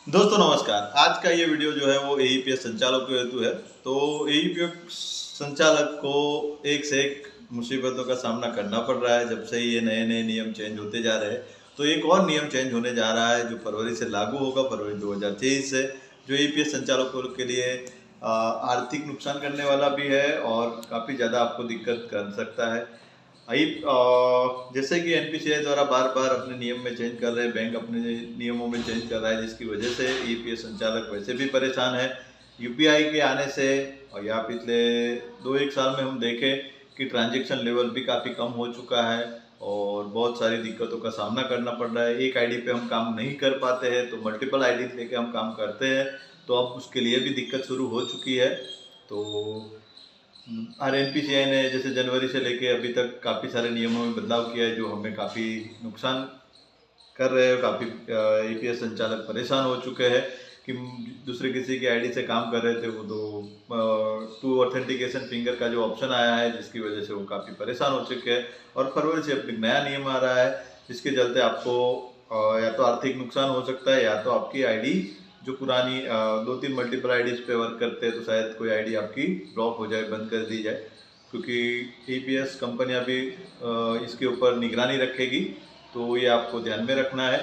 दोस्तों नमस्कार। आज का ये वीडियो जो है वो एईपीएस संचालक के हेतु है। तो एईपीएस संचालक को एक से एक मुसीबतों का सामना करना पड़ रहा है जब से ये नए नए नियम चेंज होते जा रहे हैं। तो एक और नियम चेंज होने जा रहा है जो फरवरी से लागू होगा, फरवरी 2023 से, जो एईपीएस संचालकों के लिए आर्थिक नुकसान करने वाला भी है और काफ़ी ज़्यादा आपको दिक्कत कर सकता है। जैसे कि एनपीसीआई द्वारा बार बार अपने नियम में चेंज कर रहे हैं, बैंक अपने नियमों में चेंज कर रहा है, जिसकी वजह से ईपीएस संचालक वैसे भी परेशान है। यूपीआई के आने से और या पिछले 2-1 साल में हम देखें कि ट्रांजैक्शन लेवल भी काफ़ी कम हो चुका है और बहुत सारी दिक्कतों का सामना करना पड़ रहा है। एक आईडी पे हम काम नहीं कर पाते हैं तो मल्टीपल आईडी लेके हम काम करते हैं, तो अब उसके लिए भी दिक्कत शुरू हो चुकी है। तो आरएनपीसीआई ने जैसे जनवरी से लेके अभी तक काफ़ी सारे नियमों में बदलाव किया है जो हमें काफ़ी नुकसान कर रहे हैं। काफ़ी ईपीएस संचालक परेशान हो चुके हैं कि दूसरे किसी की आईडी से काम कर रहे थे वो तो टू ऑथेंटिकेशन फिंगर का जो ऑप्शन आया है जिसकी वजह से वो काफ़ी परेशान हो चुके हैं। और फरवरी से अब एक नया नियम आ रहा है जिसके चलते आपको या तो आर्थिक नुकसान हो सकता है या तो आपकी आईडी जो पुरानी 2-3 मल्टीपल आईडीज पे वर्क करते हैं तो शायद कोई आईडी आपकी ब्लॉक हो जाए, बंद कर दी जाए, क्योंकि ईपीएस कंपनियां भी इसके ऊपर निगरानी रखेगी। तो ये आपको ध्यान में रखना है।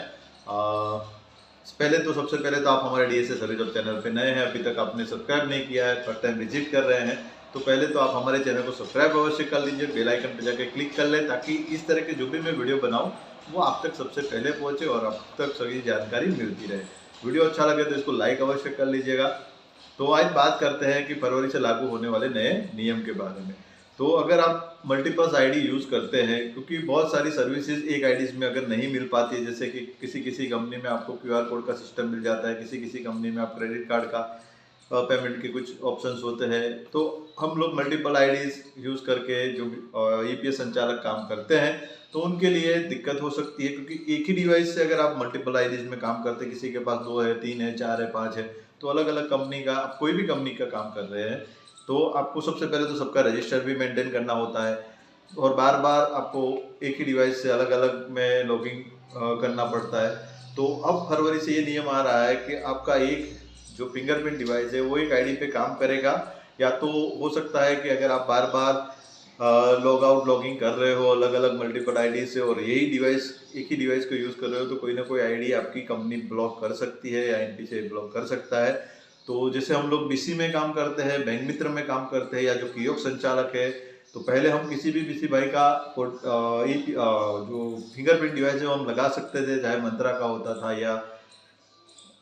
पहले तो सबसे पहले तो आप हमारे डीएसए सर्विस चैनल पे नए हैं, अभी तक आपने सब्सक्राइब नहीं किया है, फर्स्ट टाइम विजिट कर रहे हैं, तो पहले तो आप हमारे चैनल को सब्सक्राइब अवश्य कर लीजिए, बेल आइकन पर जाकर क्लिक कर लें ताकि इस तरह के जो भी मैं वीडियो बनाऊँ वो आप तक सबसे पहले पहुँचे और आप तक सभी जानकारी मिलती रहे। वीडियो अच्छा लगे तो इसको लाइक अवश्य कर लीजिएगा। तो आज बात करते हैं कि फरवरी से लागू होने वाले नए नियम के बारे में। तो अगर आप मल्टीपल आईडी यूज़ करते हैं, क्योंकि बहुत सारी सर्विसेज एक आईडीज में अगर नहीं मिल पाती है, जैसे कि किसी किसी कंपनी में आपको क्यूआर कोड का सिस्टम मिल जाता है, किसी किसी कंपनी में आप क्रेडिट कार्ड का पेमेंट के कुछ ऑप्शंस होते हैं, तो हम लोग मल्टीपल आईडीज यूज़ करके जो ईपीएस संचालक काम करते हैं तो उनके लिए दिक्कत हो सकती है, क्योंकि एक ही डिवाइस से अगर आप मल्टीपल आईडीज में काम करते हैं, किसी के पास 2 है, 3 है, 4 है, 5 है, तो अलग अलग कंपनी का आप कोई भी कंपनी का काम कर रहे हैं तो आपको सबसे पहले तो सबका रजिस्टर भी मेंटेन करना होता है और बार बार आपको एक ही डिवाइस से अलग अलग में लॉगिंग करना पड़ता है। तो अब फरवरी से ये नियम आ रहा है कि आपका एक जो फिंगरप्रिंट डिवाइस है वो एक आईडी पे काम करेगा, या तो हो सकता है कि अगर आप बार बार लॉग आउट लॉगिंग कर रहे हो अलग अलग मल्टीपल आईडी से और यही डिवाइस एक ही डिवाइस को यूज़ कर रहे हो तो कोई ना कोई आईडी आपकी कंपनी ब्लॉक कर सकती है या एनपीसीआई ब्लॉक कर सकता है। तो जैसे हम लोग बीसी में काम करते हैं, बैंक मित्र में काम करते हैं या जो कियोस्क संचालक है, तो पहले हम किसी भी बीसी भाई का जो फिंगरप्रिंट डिवाइस है वो हम लगा सकते थे, चाहे मंत्रा का होता था या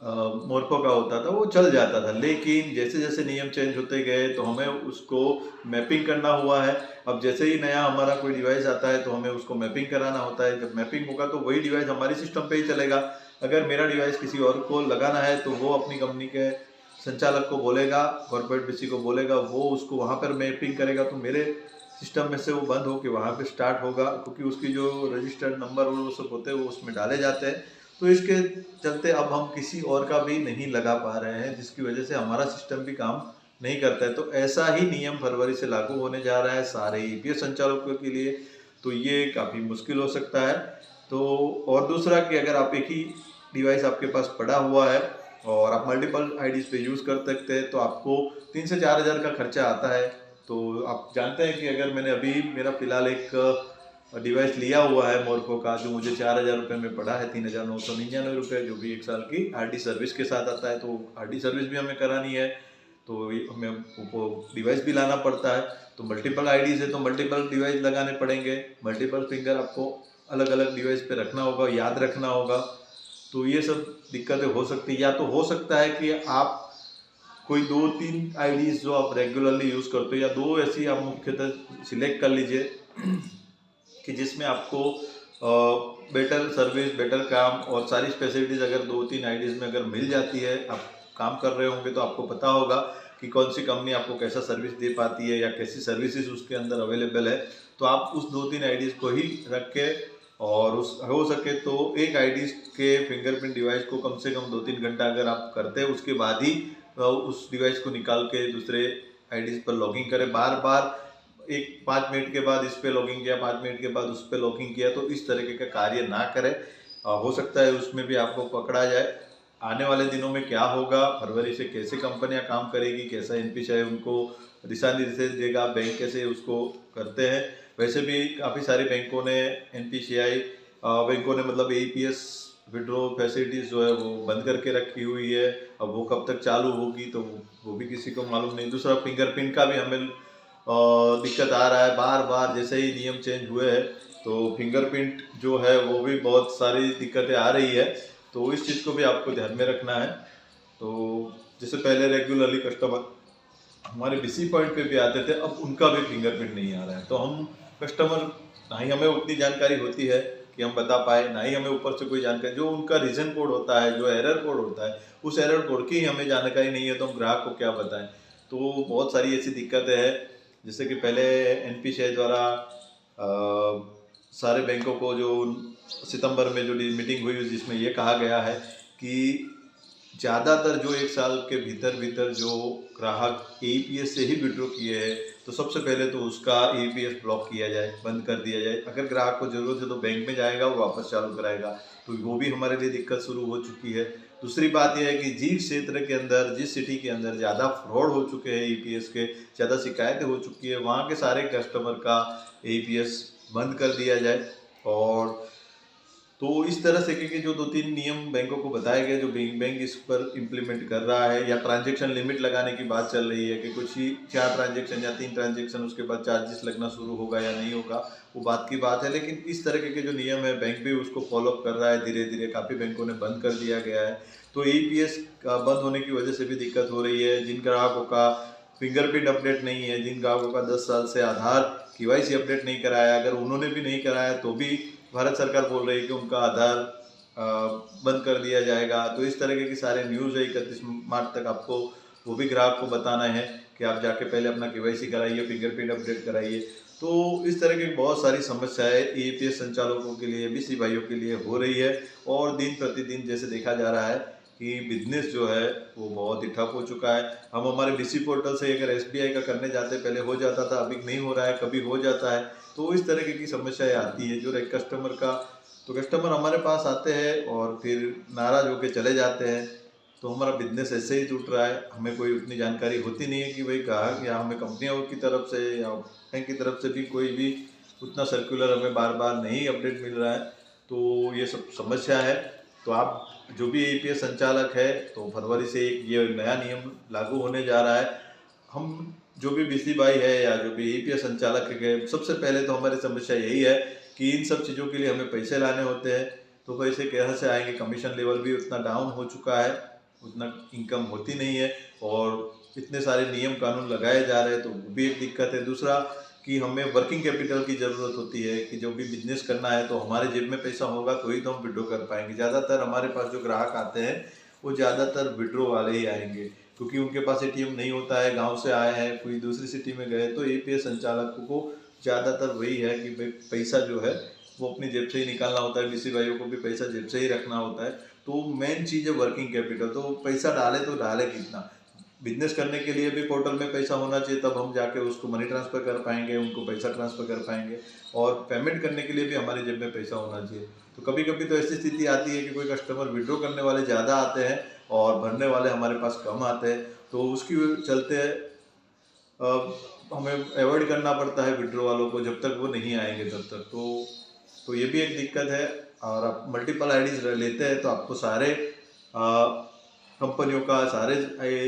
मोरको का होता था, वो चल जाता था। लेकिन जैसे जैसे नियम चेंज होते गए तो हमें उसको मैपिंग करना हुआ है। अब जैसे ही नया हमारा कोई डिवाइस आता है तो हमें उसको मैपिंग कराना होता है। जब मैपिंग होगा तो वही डिवाइस हमारे सिस्टम पे ही चलेगा। अगर मेरा डिवाइस किसी और को लगाना है तो वो अपनी कंपनी के संचालक को बोलेगा, कॉर्पोरेट बीसी को बोलेगा, वो उसको वहाँ पर मैपिंग करेगा तो मेरे सिस्टम में से वो बंद होकर वहाँ पे स्टार्ट होगा, क्योंकि उसकी जो रजिस्टर्ड नंबर और वो सब होते हैं वो उसमें डाले जाते हैं। तो इसके चलते अब हम किसी और का भी नहीं लगा पा रहे हैं, जिसकी वजह से हमारा सिस्टम भी काम नहीं करता है। तो ऐसा ही नियम फरवरी से लागू होने जा रहा है सारे ईपीएस संचालकों के लिए, तो ये काफ़ी मुश्किल हो सकता है। तो और दूसरा कि अगर आप एक ही डिवाइस आपके पास पड़ा हुआ है और आप मल्टीपल आईडीज पे यूज़ कर सकते हैं तो आपको 3 से 4 हज़ार का खर्चा आता है। तो आप जानते हैं कि अगर मैंने अभी मेरा फ़िलहाल एक डिवाइस लिया हुआ है मोरको का जो मुझे 4,000 रुपये में पड़ा है, 3,999 रुपये, जो भी 1 साल की आरडी सर्विस के साथ आता है। तो आरडी सर्विस भी हमें करानी है तो हमें वो डिवाइस भी लाना पड़ता है। तो मल्टीपल आईडीज है तो मल्टीपल डिवाइस लगाने पड़ेंगे, मल्टीपल फिंगर आपको अलग अलग डिवाइस पे रखना होगा, याद रखना होगा। तो ये सब दिक्कतें हो सकती है। या तो हो सकता है कि आप कोई 2-3 आईडीज जो आप रेगुलरली यूज़ करते हो या 2 ऐसी आप मुख्यतः सिलेक्ट कर लीजिए कि जिसमें आपको बेटर सर्विस, बेटर काम और सारी फैसिलिटीज़ अगर 2-3 आईडीज़ में अगर मिल जाती है, आप काम कर रहे होंगे तो आपको पता होगा कि कौन सी कंपनी आपको कैसा सर्विस दे पाती है या कैसी सर्विसेज उसके अंदर अवेलेबल है। तो आप उस 2-3 आईडीज़ को ही रख के और उस हो सके तो एक आईडीज़ के फिंगरप्रिंट डिवाइस को कम से कम 2-3 घंटा अगर आप करते हैं उसके बाद ही उस डिवाइस को निकाल के दूसरे आईडीज़ पर लॉगिंग करें। बार बार एक 5 मिनट के बाद इस पे लॉगिंग किया, 5 मिनट के बाद उस पे लॉगिंग किया, तो इस तरीके का कार्य ना करें। हो सकता है उसमें भी आपको पकड़ा जाए। आने वाले दिनों में क्या होगा, फरवरी से कैसे कंपनियां काम करेगी, कैसा एनपीसीआई उनको दिशा निर्देश देगा, बैंक कैसे उसको करते हैं। वैसे भी काफ़ी सारे बैंकों ने एनपीसीआई बैंकों ने मतलब एईपीएस विड्रॉ फैसिलिटीज़ जो है वो बंद करके रखी हुई है। अब वो कब तक चालू होगी तो वो भी किसी को मालूम नहीं। दूसरा फिंगरप्रिंट का भी हमें दिक्कत आ रहा है, बार बार जैसे ही नियम चेंज हुए हैं तो फिंगरप्रिंट जो है वो भी बहुत सारी दिक्कतें आ रही है। तो इस चीज़ को भी आपको ध्यान में रखना है। तो जैसे पहले रेगुलरली कस्टमर हमारे बीसी पॉइंट पे भी आते थे, अब उनका भी फिंगरप्रिंट नहीं आ रहा है। तो हम कस्टमर ना ही हमें उतनी जानकारी होती है कि हम बता पाए, ना ही हमें ऊपर से कोई जानकारी, जो उनका रीजन कोड होता है, जो एरर कोड होता है, उस एरर कोड की ही हमें जानकारी नहीं है तो हम ग्राहक को क्या बताएं। तो बहुत सारी ऐसी दिक्कतें हैं। जैसे कि पहले एनपीसीआई द्वारा सारे बैंकों को जो सितंबर में जो मीटिंग हुई जिसमें ये कहा गया है कि ज़्यादातर जो 1 साल के भीतर भीतर जो ग्राहक एईपीएस से ही विड्रॉ किए हैं तो सबसे पहले तो उसका एईपीएस ब्लॉक किया जाए, बंद कर दिया जाए। अगर ग्राहक को ज़रूरत है तो बैंक में जाएगा, वो वापस चालू कराएगा। तो वो भी हमारे लिए दिक्कत शुरू हो चुकी है। दूसरी बात यह है कि जिस क्षेत्र के अंदर, जिस सिटी के अंदर ज़्यादा फ्रॉड हो चुके हैं एईपीएस के, ज़्यादा शिकायतें हो चुकी है, वहाँ के सारे कस्टमर का एईपीएस बंद कर दिया जाए। और तो इस तरह से कि जो 2-3 नियम बैंकों को बताए गए, जो बैंक इस पर इम्प्लीमेंट कर रहा है, या ट्रांजैक्शन लिमिट लगाने की बात चल रही है कि कुछ ही 4 ट्रांजैक्शन या 3 ट्रांजैक्शन उसके बाद चार्जेस लगना शुरू होगा या नहीं होगा, वो बात की बात है। लेकिन इस तरह के जो नियम है बैंक भी उसको फॉलोअप कर रहा है धीरे धीरे। काफ़ी बैंकों ने बंद कर दिया गया है। तो एईपीएस का बंद होने की वजह से भी दिक्कत हो रही है। जिन ग्राहकों का फिंगरप्रिंट अपडेट नहीं है, जिन ग्राहकों का 10 साल से आधार केवाईसी अपडेट नहीं कराया, अगर उन्होंने भी नहीं कराया तो भी भारत सरकार बोल रही है कि उनका आधार बंद कर दिया जाएगा। तो इस तरह के सारे न्यूज़ है। 31 मार्च तक आपको वो भी ग्राहक को बताना है कि आप जाके पहले अपना केवाईसी कराइए, फिंगरप्रिंट अपडेट कराइए। तो इस तरह की बहुत सारी समस्याएं एईपीएस संचालकों के लिए, बीसी भाइयों के लिए हो रही है। और दिन प्रतिदिन जैसे देखा जा रहा है कि बिजनेस जो है वो बहुत ही ठप हो चुका है। हम हमारे बीसी पोर्टल से अगर एसबीआई का करने जाते, पहले हो जाता था, अभी नहीं हो रहा है, कभी हो जाता है। तो इस तरह की समस्याएं आती है जो एक कस्टमर का, तो कस्टमर हमारे पास आते हैं और फिर नाराज होकर चले जाते हैं। तो हमारा बिजनेस ऐसे ही टूट रहा है। हमें कोई उतनी जानकारी होती नहीं है कि भाई ग्राहक या हमें कंपनियों की तरफ से या बैंक की तरफ से भी कोई भी उतना सर्कुलर हमें बार बार नहीं अपडेट मिल रहा है। तो ये सब समस्या है। तो आप जो भी एईपीएस संचालक है, तो फरवरी से एक ये नया नियम लागू होने जा रहा है। हम जो भी बिजली भाई है या जो भी एईपीएस संचालक है, सबसे पहले तो हमारी समस्या यही है कि इन सब चीज़ों के लिए हमें पैसे लाने होते हैं। तो पैसे कहाँ से आएंगे? कमीशन लेवल भी उतना डाउन हो चुका है, उतना इनकम होती नहीं है, और इतने सारे नियम कानून लगाए जा रहे हैं तो वो भी एक दिक्कत है। दूसरा कि हमें वर्किंग कैपिटल की ज़रूरत होती है कि जो भी बिजनेस करना है तो हमारे जेब में पैसा होगा तो ही तो हम विड्रॉ कर पाएंगे। ज़्यादातर हमारे पास जो ग्राहक आते हैं वो ज़्यादातर विड्रॉ वाले ही आएंगे, क्योंकि उनके पास एटीएम नहीं होता है, गांव से आए हैं, कोई दूसरी सिटी में गए। तो एईपीएस संचालकों को ज़्यादातर वही है कि भाई पैसा जो है वो अपनी जेब से ही निकालना होता है, बीसी भाइयों को भी पैसा जेब से ही रखना होता है। तो मेन चीज़ है वर्किंग कैपिटल। तो पैसा डाले तो डाले कितना? बिजनेस करने के लिए भी पोर्टल में पैसा होना चाहिए, तब हम जाके उसको मनी ट्रांसफ़र कर पाएंगे, उनको पैसा ट्रांसफ़र कर पाएंगे। और पेमेंट करने के लिए भी हमारी जेब में पैसा होना चाहिए। तो कभी कभी तो ऐसी स्थिति आती है कि कोई कस्टमर विड्रॉ करने वाले ज़्यादा आते हैं और भरने वाले हमारे पास कम आते हैं। तो उसकी चलते हमें अवॉइड करना पड़ता है विड्रॉ वालों को, जब तक वो नहीं आएंगे तब तक। तो ये भी एक दिक्कत है। और आप मल्टीपल आईडीज लेते हैं तो आपको सारे कंपनियों का, सारे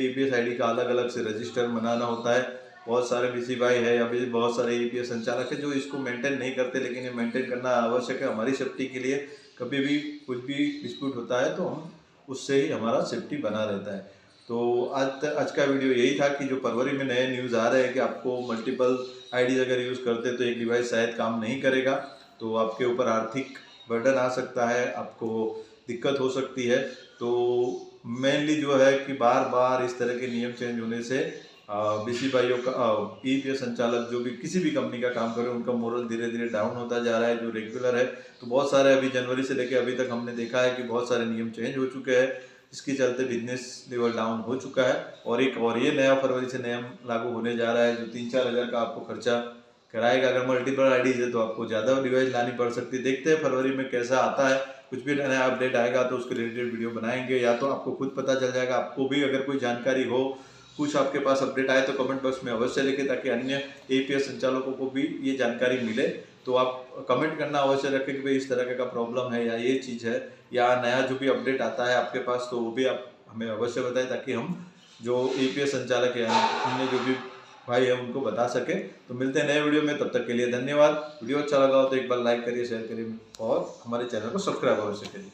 ईपीएस आईडी का अलग अलग से रजिस्टर बनाना होता है। बहुत सारे बीसी भाई है या भी बहुत सारे ईपीएस संचालक है जो इसको मेंटेन नहीं करते, लेकिन ये मेंटेन करना आवश्यक है हमारी सेफ्टी के लिए। कभी भी कुछ भी डिस्प्यूट होता है तो हम उससे ही हमारा सेफ्टी बना रहता है। तो आज का वीडियो यही था कि जो फरवरी में नए न्यूज़ आ रहे हैं कि आपको मल्टीपल आईडीज अगर यूज़ करते तो एक डिवाइस शायद काम नहीं करेगा, तो आपके ऊपर आर्थिक बर्डन आ सकता है, आपको दिक्कत हो सकती है। तो मेनली जो है कि बार बार इस तरह के नियम चेंज होने से बीसी भाइयों का, ईपीएस संचालक जो भी किसी भी कंपनी का काम करे, उनका मोरल धीरे धीरे डाउन होता जा रहा है जो रेगुलर है। तो बहुत सारे अभी जनवरी से लेकर अभी तक हमने देखा है कि बहुत सारे नियम चेंज हो चुके हैं, जिसके चलते बिजनेस लेवल डाउन हो चुका है। और ये नया फरवरी से नियम लागू होने जा रहा है जो 3-4 हज़ार का आपको खर्चा कराएगा। अगर मल्टीपल आईडीज है तो आपको ज़्यादा डिवाइस लानी पड़ सकती है। देखते हैं फरवरी में कैसा आता है कुछ भी नया अपडेट आएगा तो उसके रिलेटेड वीडियो बनाएंगे, या तो आपको खुद पता चल जाएगा। आपको भी अगर कोई जानकारी हो, कुछ आपके पास अपडेट आए तो कमेंट बॉक्स में अवश्य लिखें, ताकि अन्य एपीएस संचालकों को भी ये जानकारी मिले। तो आप कमेंट करना अवश्य रखें कि भाई इस तरह का प्रॉब्लम है या ये चीज़ है, या नया जो भी अपडेट आता है आपके पास तो वो भी आप हमें अवश्य बताएं, ताकि हम जो एपीएस संचालक है अन्य जो भी भाई है उनको बता सके। तो मिलते हैं नए वीडियो में, तब तक के लिए धन्यवाद। वीडियो अच्छा लगा हो तो एक बार लाइक करिए, शेयर करिए और हमारे चैनल को सब्सक्राइब अवश्य करिए।